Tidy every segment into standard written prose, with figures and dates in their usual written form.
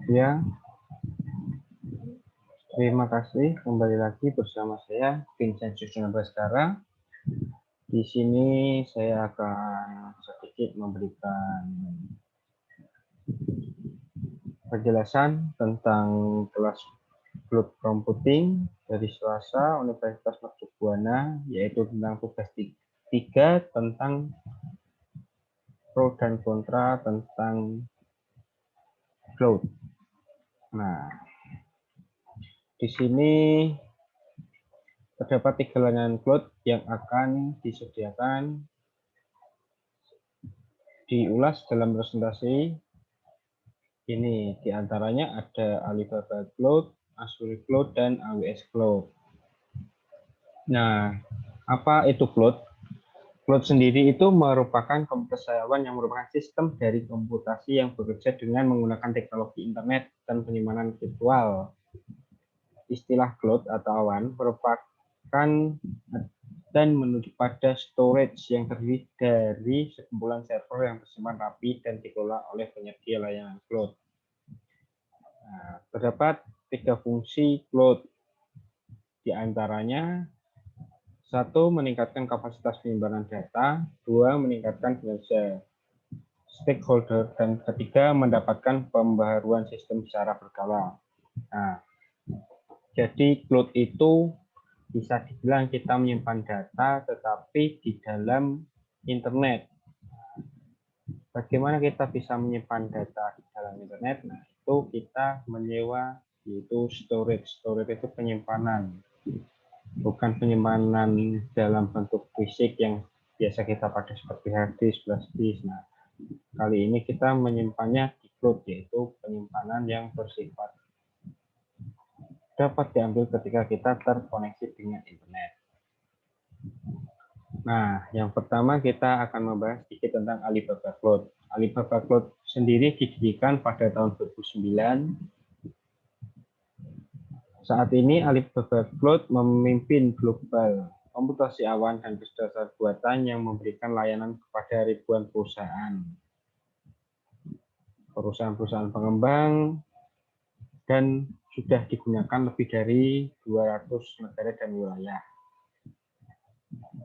Ya, terima kasih. Kembali lagi bersama saya, Vincent Susana Baskara. Di sini saya akan sedikit memberikan penjelasan tentang kelas cloud computing dari Selasa Universitas Mercu Buana, yaitu tentang tugas 3 tentang pro dan kontra tentang cloud. Nah, di sini terdapat 3 layanan cloud yang akan disediakan diulas dalam presentasi ini. Diantaranya ada Alibaba Cloud, Azure Cloud, dan AWS Cloud. Nah, apa itu cloud? Cloud sendiri itu merupakan komputer sariawan yang merupakan sistem dari komputasi yang bekerja dengan menggunakan teknologi internet dan penyimpanan virtual. Istilah cloud atau awan merupakan dan menuju pada storage yang terdiri dari sekumpulan server yang tersimpan rapi dan dikelola oleh penyedia layanan cloud. Nah, terdapat 3 fungsi cloud, diantaranya 1. Meningkatkan kapasitas penyimpanan data, 2. Meningkatkan kinerja stakeholder, dan 3. Mendapatkan pembaharuan sistem secara berkala. Nah, jadi cloud itu bisa dibilang kita menyimpan data tetapi di dalam internet. Bagaimana kita bisa menyimpan data di dalam internet? Nah, itu kita menyewa, yaitu storage. Storage itu penyimpanan, bukan penyimpanan dalam bentuk fisik yang biasa kita pakai seperti hard disk, flash disk. Nah, kali ini kita menyimpannya di cloud, yaitu penyimpanan yang bersifat dapat diambil ketika kita terkoneksi dengan internet. Nah, yang pertama kita akan membahas sedikit tentang Alibaba Cloud. Alibaba Cloud sendiri didirikan pada tahun 2009. Saat ini Alibaba Cloud memimpin global komputasi awan dan berdasar buatan yang memberikan layanan kepada ribuan perusahaan. Perusahaan-perusahaan pengembang dan sudah digunakan lebih dari 200 negara dan wilayah.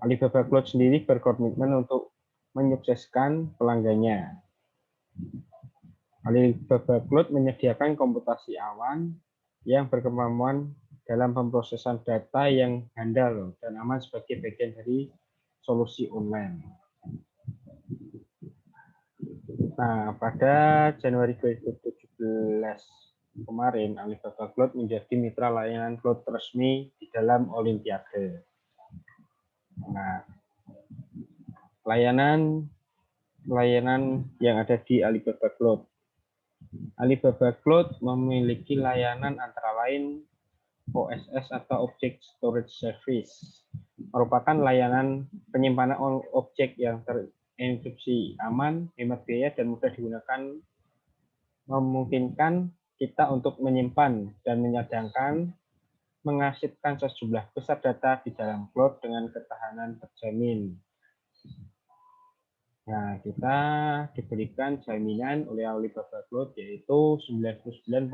Alibaba Cloud sendiri berkomitmen untuk menyukseskan pelanggannya. Alibaba Cloud menyediakan komputasi awan yang berkemampuan dalam pemrosesan data yang handal dan aman sebagai bagian dari solusi online. Nah, pada Januari 2017 kemarin, Alibaba Cloud menjadi mitra layanan cloud resmi di dalam Olimpiade. Nah, layanan yang ada di Alibaba Cloud. Alibaba Cloud memiliki layanan antara lain OSS atau Object Storage Service, merupakan layanan penyimpanan objek yang terenkripsi, aman, hemat biaya, dan mudah digunakan, memungkinkan kita untuk menyimpan dan menyadangkan, mengarsipkan sejumlah besar data di dalam cloud dengan ketahanan terjamin. Nah, kita diberikan jaminan oleh Alibaba Cloud yaitu 99,9%.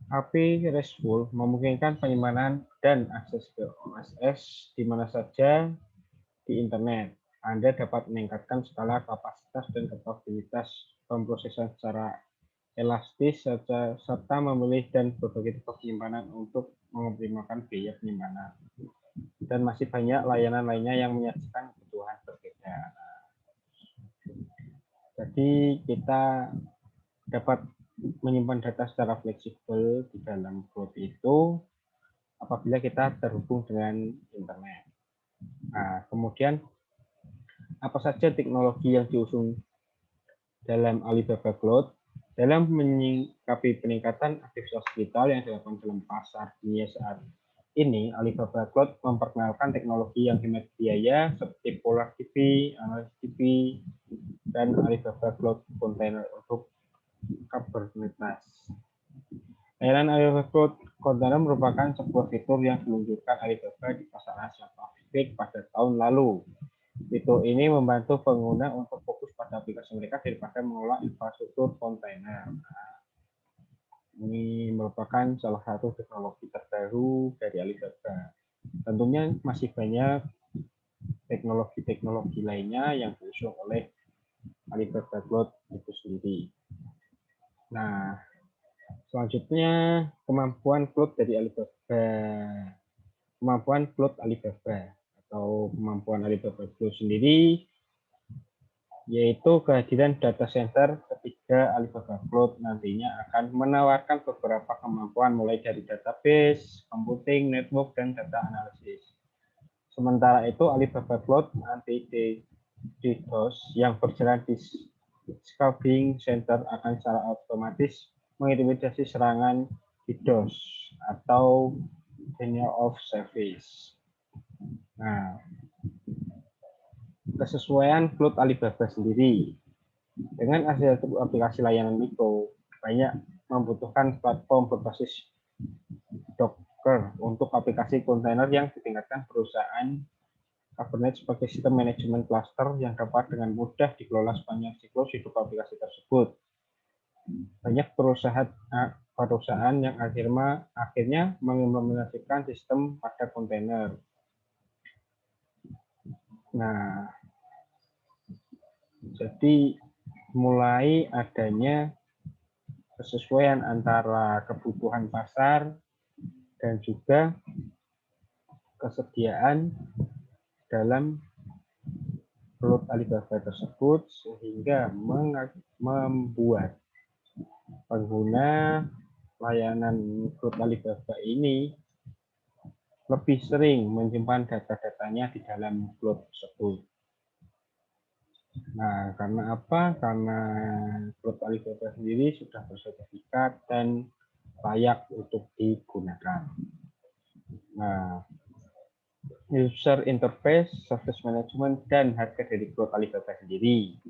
API RESTful memungkinkan penyimpanan dan akses ke OSS di mana saja di internet. Anda dapat meningkatkan skala kapasitas dan kapabilitas pemrosesan secara elastis serta memilih dan berbagai tipe penyimpanan untuk mengoptimalkan biaya penyimpanan. Dan masih banyak layanan lainnya yang menyajikan kebutuhan berbeda. Jadi kita dapat menyimpan data secara fleksibel di dalam cloud itu apabila kita terhubung dengan internet. Nah, kemudian apa saja teknologi yang diusung dalam Alibaba Cloud dalam menyikapi peningkatan aktivitas digital yang dilakukan dalam pasar dunia saat ini. Alibaba Cloud memperkenalkan teknologi yang hemat biaya seperti Polar DB, Analysis DB, dan Alibaba Cloud Container untuk Kubernetes. Layanan Alibaba Cloud Container merupakan sebuah fitur yang diluncurkan Alibaba di pasar Asia Pasifik pada tahun lalu. Fitur ini membantu pengguna untuk fokus pada pada aplikasi mereka daripada mengelola infrastruktur kontainer. Nah, ini merupakan salah satu teknologi terbaru dari Alibaba. Tentunya masih banyak teknologi-teknologi lainnya yang diusung oleh Alibaba Cloud itu sendiri. Nah, selanjutnya kemampuan cloud dari Alibaba. Kemampuan cloud Alibaba atau kemampuan Alibaba Cloud sendiri yaitu kehadiran data center ketiga Alibaba Cloud nantinya akan menawarkan beberapa kemampuan mulai dari database, computing, network, dan data analisis. Sementara itu Alibaba Cloud anti DDoS yang berjalan di scoping center akan secara otomatis mengintimidasi serangan DDoS atau denial of service. Nah, kesesuaian cloud Alibaba sendiri dengan hasil aplikasi layanan mikro banyak membutuhkan platform berbasis Docker untuk aplikasi kontainer yang ditingkatkan perusahaan Kubernetes sebagai sistem manajemen cluster yang dapat dengan mudah dikelola sepanjang siklus hidup aplikasi tersebut. Banyak perusahaan yang akhirnya mengimplementasikan sistem pada kontainer. Nah, jadi mulai adanya kesesuaian antara kebutuhan pasar dan juga kesediaan dalam cloud Alibaba tersebut sehingga membuat pengguna layanan cloud Alibaba ini lebih sering menyimpan data-datanya di dalam cloud tersebut. Nah, karena apa? Karena cloud Alibaba sendiri sudah bersertifikat dan layak untuk digunakan. Nah, user interface, service management, dan harga dari cloud Alibaba sendiri.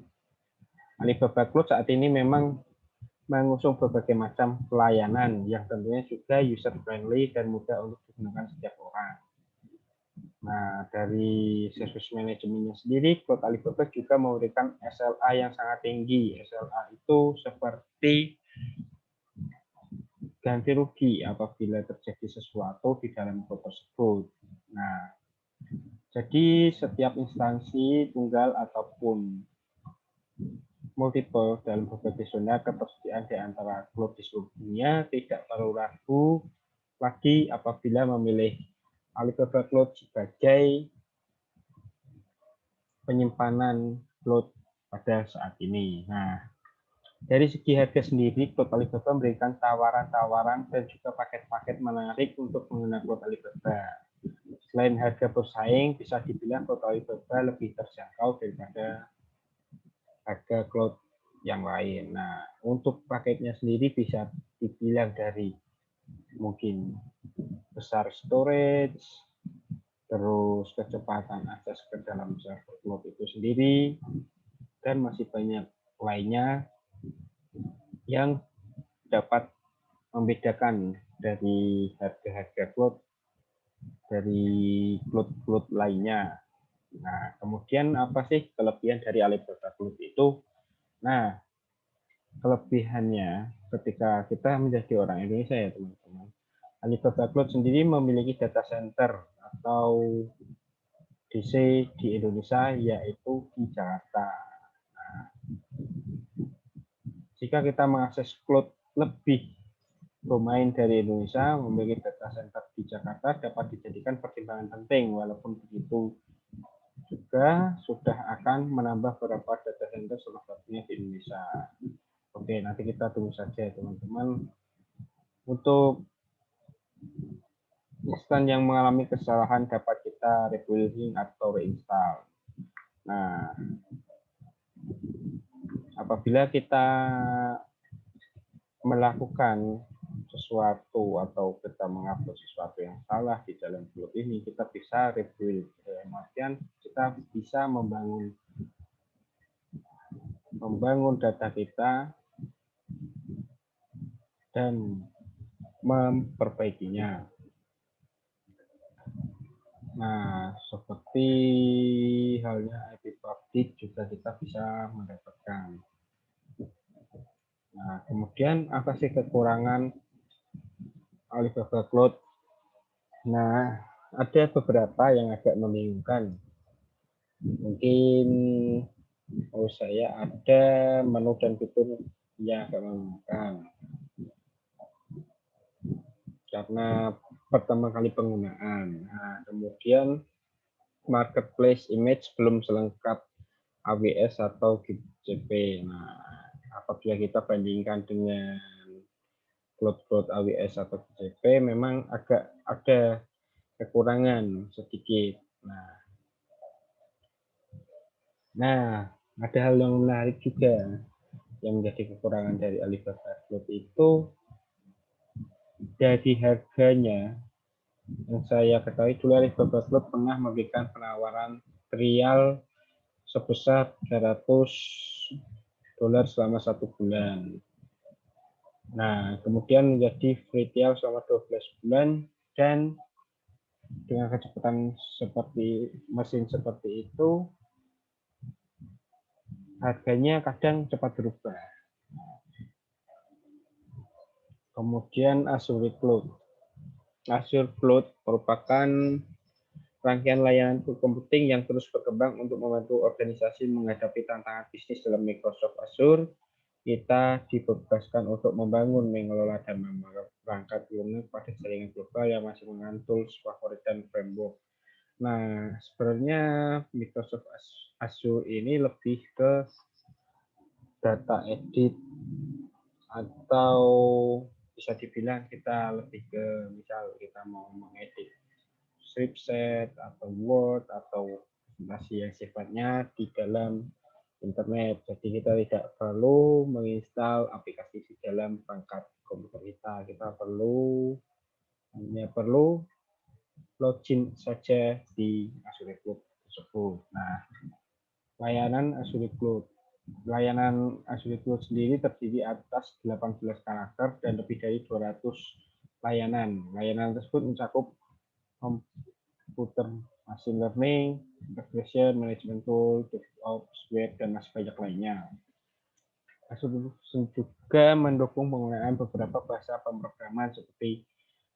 Alibaba Cloud saat ini memang mengusung berbagai macam pelayanan yang tentunya juga user friendly dan mudah untuk digunakan setiap orang. Nah, dari service manajemennya sendiri, Cloud Alibaba juga memberikan SLA yang sangat tinggi. SLA itu seperti ganti rugi apabila terjadi sesuatu di dalam cloud tersebut. Nah, jadi setiap instansi tunggal ataupun multiple dalam berbagai zona ketersediaan di antara cloud di seluruh dunia tidak perlu ragu lagi apabila memilih Alibaba Cloud sebagai penyimpanan cloud pada saat ini. Nah, dari segi harga sendiri, Cloud Alibaba memberikan tawaran-tawaran dan juga paket-paket menarik untuk menggunakan Cloud Alibaba. Selain harga bersaing, bisa dibilang Cloud Alibaba lebih terjangkau daripada harga cloud yang lain. Nah, untuk paketnya sendiri bisa dibilang dari mungkin besar storage, terus kecepatan akses ke dalam server cloud itu sendiri, dan masih banyak lainnya yang dapat membedakan dari harga-harga cloud dari cloud-cloud lainnya. Nah, kemudian apa sih kelebihan dari Alibaba Cloud itu? Nah, kelebihannya ketika kita menjadi orang Indonesia ya teman-teman. Alibaba Cloud sendiri memiliki data center atau DC di Indonesia yaitu di Jakarta. Nah, jika kita mengakses cloud lebih domain dari Indonesia memiliki data center di Jakarta dapat dijadikan pertimbangan penting walaupun begitu juga sudah akan menambah beberapa data center salah satunya di Indonesia. Oke, nanti kita tunggu saja teman-teman. Untuk instan yang mengalami kesalahan dapat kita rebuilding atau reinstall. Nah, apabila kita melakukan sesuatu atau kita mengupload sesuatu yang salah di dalam cloud ini, kita bisa rebuild. Kemudian kita bisa membangun data kita dan memperbaikinya. Nah, seperti halnya IP public edit juga kita bisa mendapatkan. Nah, kemudian apa sih kekurangan Alibaba Cloud? Nah, ada beberapa yang agak membingungkan. Mungkin saya ada menu dan fitur yang agak membingungkan. Karena pertama kali penggunaan. Nah, kemudian marketplace image belum selengkap AWS atau GCP. Nah, apabila kita bandingkan dengan cloud AWS atau GCP, memang agak ada kekurangan sedikit. Nah, ada hal yang menarik juga yang menjadi kekurangan dari Alibaba Cloud itu dari harganya. Yang saya ketahui dulu Alibaba Cloud pernah memberikan penawaran trial sebesar $300 selama 1 bulan. Nah, kemudian menjadi free trial selama 12 bulan dan dengan kecepatan seperti mesin seperti itu, harganya kadang cepat berubah. Kemudian Azure Cloud. Azure Cloud merupakan rangkaian layanan computing yang terus berkembang untuk membantu organisasi menghadapi tantangan bisnis dalam Microsoft Azure. Kita dibebaskan untuk membangun, mengelola, dan merangkap Linux pada jaringan global yang masih menggunakan tools favorit dan framework. Nah, sebenarnya Microsoft Azure ini lebih ke data edit atau bisa dibilang kita lebih ke misal kita mau mengedit script set atau Word atau presentasi yang sifatnya di dalam internet. Jadi kita tidak perlu menginstal aplikasi di dalam perangkat komputer kita. Kita hanya perlu login saja di Azure Cloud tersebut. Nah, layanan Azure Cloud. Layanan Azure Cloud sendiri terdiri atas 18 karakter dan lebih dari 200 layanan. Layanan tersebut mencakup komputer machine learning, integration, management tool, DevOps, web, dan masih banyak lainnya. Azure juga mendukung penggunaan beberapa bahasa pemrograman seperti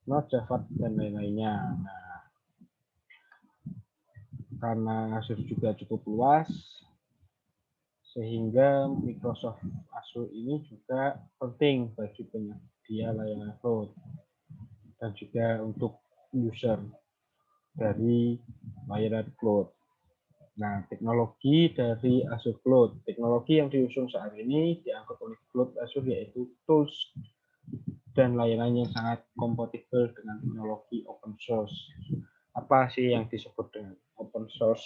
Node, Java, dan lain-lainnya. Nah, karena Azure juga cukup luas, sehingga Microsoft Azure ini juga penting bagi penyedia layanan cloud dan juga untuk user dari layanan cloud. Nah, teknologi dari Azure Cloud. Teknologi yang diusung saat ini diangkut oleh Cloud Azure yaitu tools dan layanan yang sangat kompatibel dengan teknologi open source. Apa sih yang disebut dengan open source?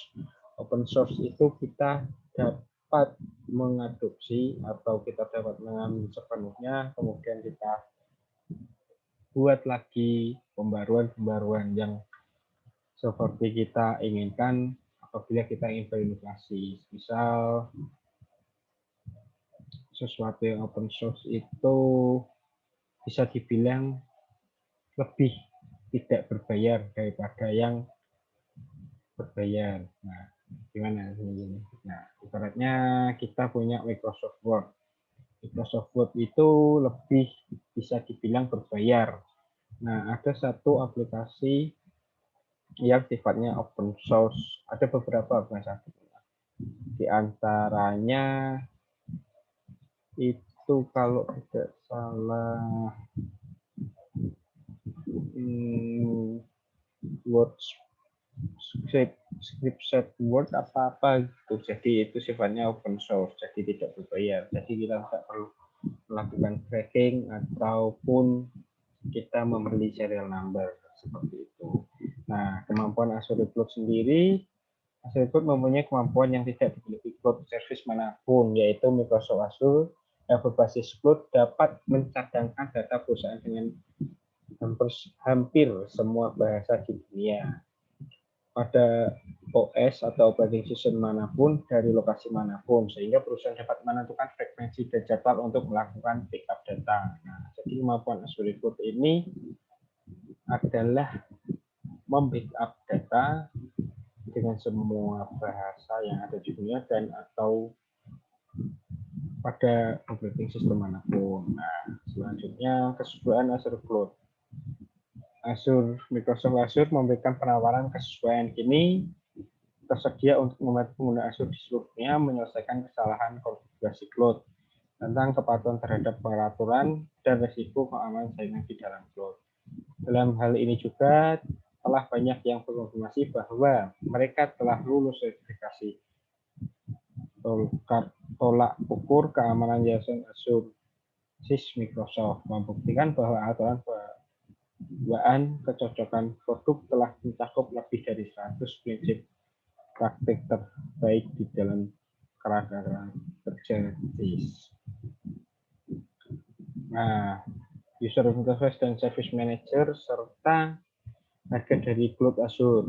Open source itu kita dapat mengadopsi atau kita dapat mengambil sepenuhnya, kemudian kita buat lagi pembaruan-pembaruan yang seperti kita inginkan apabila kita ingin berinovasi. Misal sesuatu yang open source itu bisa dibilang lebih tidak berbayar daripada yang berbayar. Nah, gimana? Nah, ibaratnya kita punya Microsoft Word. Microsoft Word itu lebih bisa dibilang berbayar. Nah, ada satu aplikasi yang sifatnya open source. Ada beberapa aplikasi. Di antaranya itu kalau tidak salah Word script set Word apa-apa gitu. Jadi itu sifatnya open source, jadi tidak berbayar. Jadi kita tidak perlu melakukan tracking ataupun kita membeli serial number seperti itu. Nah, kemampuan Azure Cloud sendiri, Azure Cloud mempunyai kemampuan yang tidak dimiliki cloud service manapun, yaitu Microsoft Azure yang berbasis cloud dapat mencadangkan data perusahaan dengan hampir semua bahasa di dunia pada OS atau operating system manapun dari lokasi manapun, sehingga perusahaan dapat menentukan frekuensi dan jadwal untuk melakukan backup data. Nah, jadi kemampuan Azure Cloud ini adalah membackup data dengan semua bahasa yang ada di dunia dan atau pada operating system manapun. Nah, selanjutnya kesesuaian Azure Cloud. Microsoft Azure memberikan penawaran kesesuaian kini tersedia untuk membantu pengguna Azure di seluruh dunia menyelesaikan kesalahan konfigurasi cloud tentang kepatuhan terhadap peraturan dan risiko keamanan jaringan di dalam cloud. Dalam hal ini juga telah banyak yang berkonfirmasi bahwa mereka telah lulus sertifikasi tolak ukur keamanan yayasan Azure SIS Microsoft, membuktikan bahwa aturan bawaan kecocokan produk telah mencakup lebih dari 100 prinsip praktik terbaik di dalam kerangka kerja SIS. Nah, user interface dan service manager serta harga dari Cloud Azure.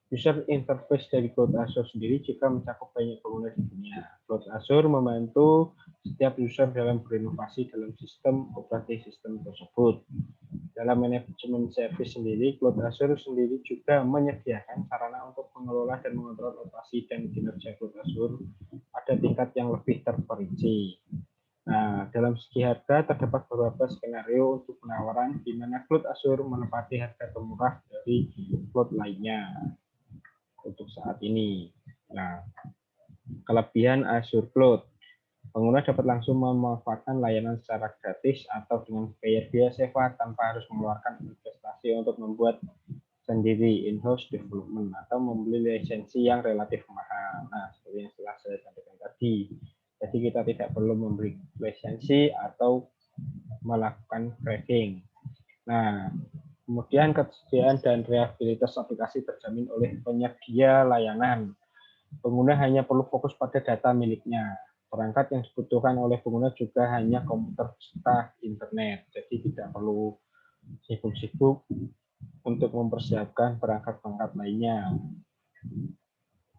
User interface dari Cloud Azure sendiri juga mencakup banyak pengguna di dunia. Cloud Azure membantu setiap user dalam berinovasi dalam sistem operating system tersebut. Dalam manajemen service sendiri, Cloud Azure sendiri juga menyediakan sarana untuk mengelola dan mengontrol operasi dan kinerja Cloud Azure pada tingkat yang lebih terperinci. Nah, dalam segi harga terdapat beberapa skenario untuk penawaran di mana Cloud Azure menempati harga termurah dari cloud lainnya untuk saat ini. Nah, kelebihan Azure Cloud. Pengguna dapat langsung memanfaatkan layanan secara gratis atau dengan biaya sewa tanpa harus mengeluarkan investasi untuk membuat sendiri in-house development atau membeli lisensi yang relatif mahal. Nah, seperti yang telah saya sampaikan tadi. Jadi kita tidak perlu membeli lisensi atau melakukan cracking. Nah, kemudian ketersediaan dan reliabilitas aplikasi terjamin oleh penyedia layanan. Pengguna hanya perlu fokus pada data miliknya. Perangkat yang dibutuhkan oleh pengguna juga hanya komputer serta internet. Jadi tidak perlu sibuk-sibuk untuk mempersiapkan perangkat-perangkat lainnya.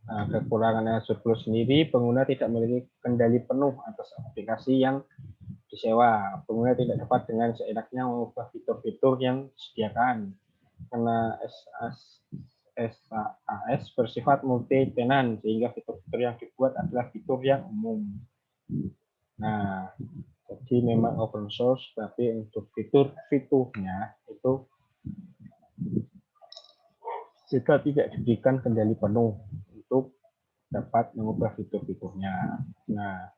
Nah, kekurangan Azure Cloud sendiri, pengguna tidak memiliki kendali penuh atas aplikasi yang disewa. Pengguna tidak dapat dengan seenaknya mengubah fitur-fitur yang disediakan karena SAS bersifat multi-tenant sehingga fitur-fitur yang dibuat adalah fitur yang umum. Nah, jadi memang open source, tapi untuk fitur-fiturnya itu kita tidak diberikan kendali penuh untuk dapat mengubah fitur-fiturnya. Nah,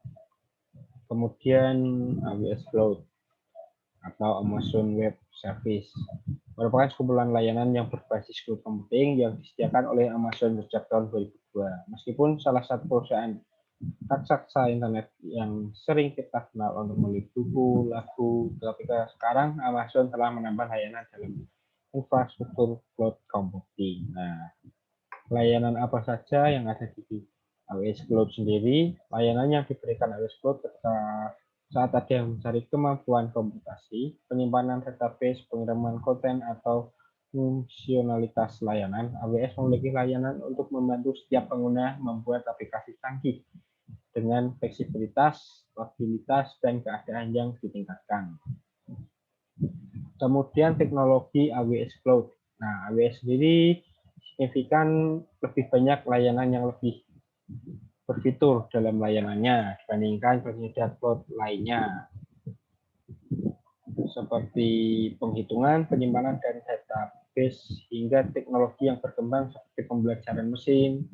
kemudian AWS Cloud atau Amazon Web Service merupakan kumpulan layanan yang berbasis cloud computing yang disediakan oleh Amazon sejak tahun 2002. Meskipun salah satu perusahaan raksasa internet yang sering kita kenal untuk membeli buku, lagu, ketika sekarang Amazon telah menambah layanan dalam infrastruktur cloud computing. Nah, layanan apa saja yang ada di AWS Cloud sendiri? Layanan yang diberikan AWS Cloud ketika saat ada yang mencari kemampuan komputasi, penyimpanan database, pengiriman konten, atau fungsionalitas layanan, AWS memiliki layanan untuk membantu setiap pengguna membuat aplikasi canggih dengan fleksibilitas, stabilitas, dan keadaan yang ditingkatkan. Kemudian teknologi AWS Cloud. Nah, AWS sendiri signifikan lebih banyak layanan yang lebih berfitur dalam layanannya dibandingkan penyedia cloud lainnya, seperti penghitungan, penyimpanan, dan database, hingga teknologi yang berkembang seperti pembelajaran mesin,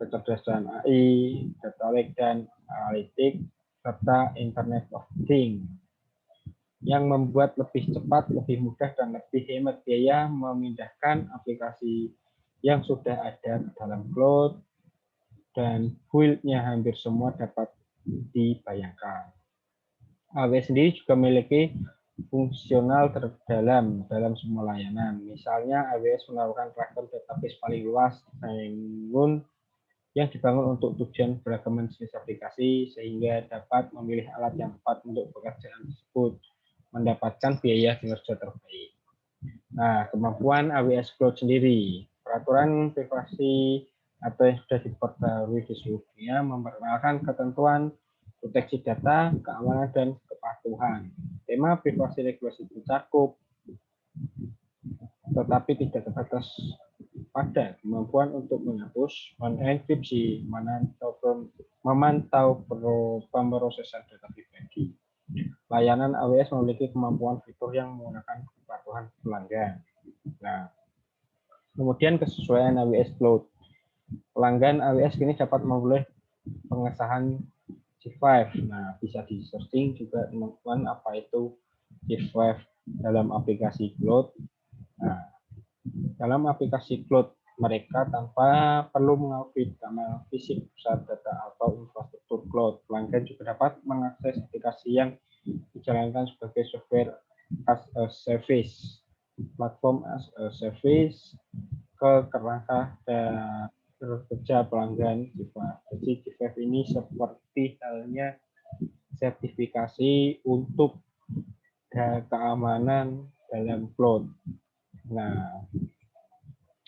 kecerdasan AI, data lake, dan analitik, serta Internet of Things, yang membuat lebih cepat, lebih mudah, dan lebih hemat biaya memindahkan aplikasi yang sudah ada ke dalam cloud, dan build-nya hampir semua dapat dibayangkan. AWS sendiri juga memiliki fungsional terdalam dalam semua layanan. Misalnya AWS menawarkan ragam database paling luas yang dibangun untuk tujuan beragam jenis aplikasi sehingga dapat memilih alat yang tepat untuk pekerjaan tersebut, mendapatkan biaya kinerja terbaik. Nah, kemampuan AWS Cloud sendiri, peraturan privasi atau yang sudah diperbarui di seluruh dunia memperkenalkan ketentuan proteksi data, keamanan, dan kepatuhan. Tema privasi regulasi mencakup, tetapi tidak terbatas pada kemampuan untuk menghapus, menenkripsi, memantau pemrosesan data pribadi. Layanan AWS memiliki kemampuan fitur yang menggunakan kepatuhan pelanggan. Nah, kemudian kesesuaian AWS Cloud. Pelanggan AWS kini dapat memperoleh pengesahan G5. Nah, bisa di searching juga teman-teman apa itu G5 dalam aplikasi Cloud. Nah, dalam aplikasi Cloud mereka tanpa perlu mengaudit kanal fisik pusat data atau infrastruktur cloud. Pelanggan juga dapat mengakses aplikasi yang dijalankan sebagai software as a service, platform as a service ke kerangka dan kerja pelanggan G5. Jadi G5 ini seperti halnya sertifikasi untuk keamanan dalam cloud. Nah,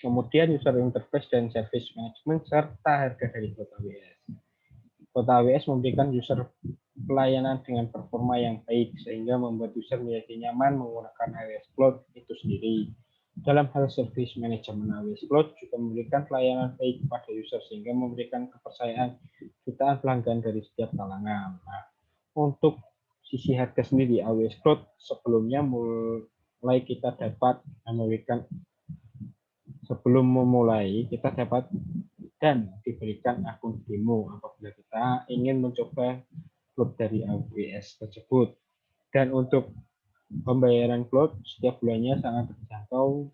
kemudian user interface dan service management serta harga dari Cloud AWS. Cloud AWS memberikan user pelayanan dengan performa yang baik sehingga membuat user menjadi nyaman menggunakan AWS Cloud itu sendiri. Dalam hal service management, AWS Cloud juga memberikan pelayanan baik kepada user sehingga memberikan kepercayaan jutaan pelanggan dari setiap kalangan. Nah, untuk sisi harga sendiri, AWS Cloud sebelumnya mulai kita dapat memberikan sebelum memulai kita dapat dan diberikan akun demo apabila kita ingin mencoba cloud dari AWS tersebut. Dan untuk pembayaran cloud setiap bulannya sangat terjangkau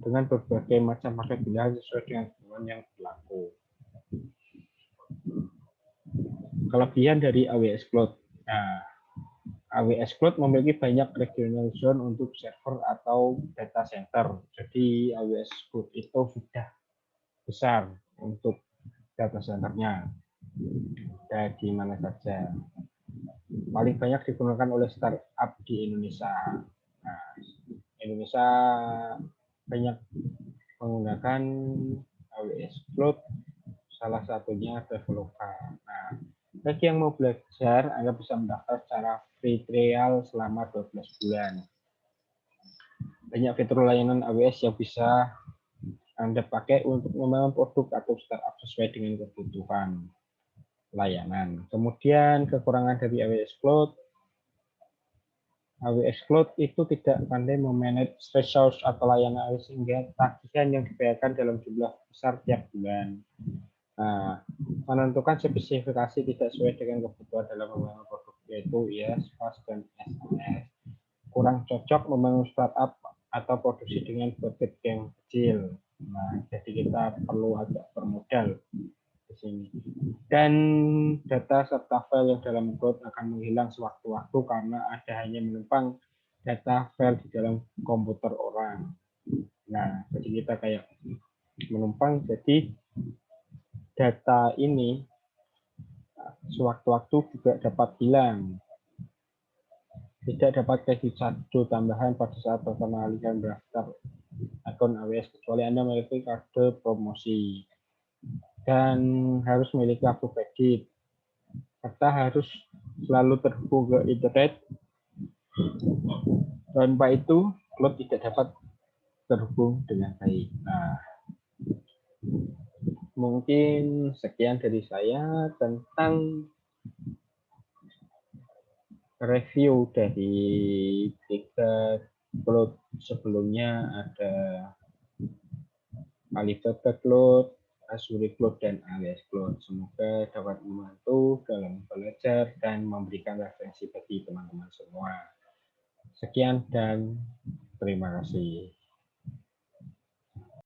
dengan berbagai macam harga pilihan sesuai dengan kebutuhan yang berlaku. Kelebihan dari AWS Cloud. Nah, AWS Cloud memiliki banyak regional zone untuk server atau data center. Jadi AWS Cloud itu sudah besar untuk data centernya. Dan di mana saja. Paling banyak digunakan oleh startup di Indonesia. Nah, Indonesia banyak menggunakan AWS Cloud, salah satunya developer. Nah, bagi yang mau belajar, Anda bisa mendaftar secara free trial selama 12 bulan. Banyak fitur layanan AWS yang bisa Anda pakai untuk membangun produk atau startup sesuai dengan kebutuhan layanan. Kemudian kekurangan dari AWS Cloud. AWS Cloud itu tidak pandai memanage resource atau layanan AWS sehingga tagihan yang dibayarkan dalam jumlah besar tiap bulan. Nah, menentukan spesifikasi tidak sesuai dengan kebutuhan dalam membangun produk yaitu IaaS, PaaS, dan SaaS. Kurang cocok membangun startup atau produksi dengan budget yang kecil. Nah, jadi kita perlu agak bermodal di sini. Dan data serta file yang dalam cloud akan menghilang sewaktu-waktu karena ada hanya menumpang data file di dalam komputer orang. Nah, jadi kita kayak menumpang, jadi data ini sewaktu-waktu juga dapat hilang. Tidak dapat kredit saldo tambahan pada saat pertama kali Anda mendaftar akun AWS kecuali Anda memiliki kode promosi. Dan harus memiliki kartu kredit. Serta harus selalu terhubung ke internet. Tanpa itu, cloud tidak dapat terhubung dengan baik. Nah, mungkin sekian dari saya tentang review dari 3 cloud sebelumnya. Ada Alibaba Cloud, Azure Cloud, dan AWS Cloud. Semoga dapat membantu dalam belajar dan memberikan referensi bagi teman-teman semua. Sekian dan terima kasih.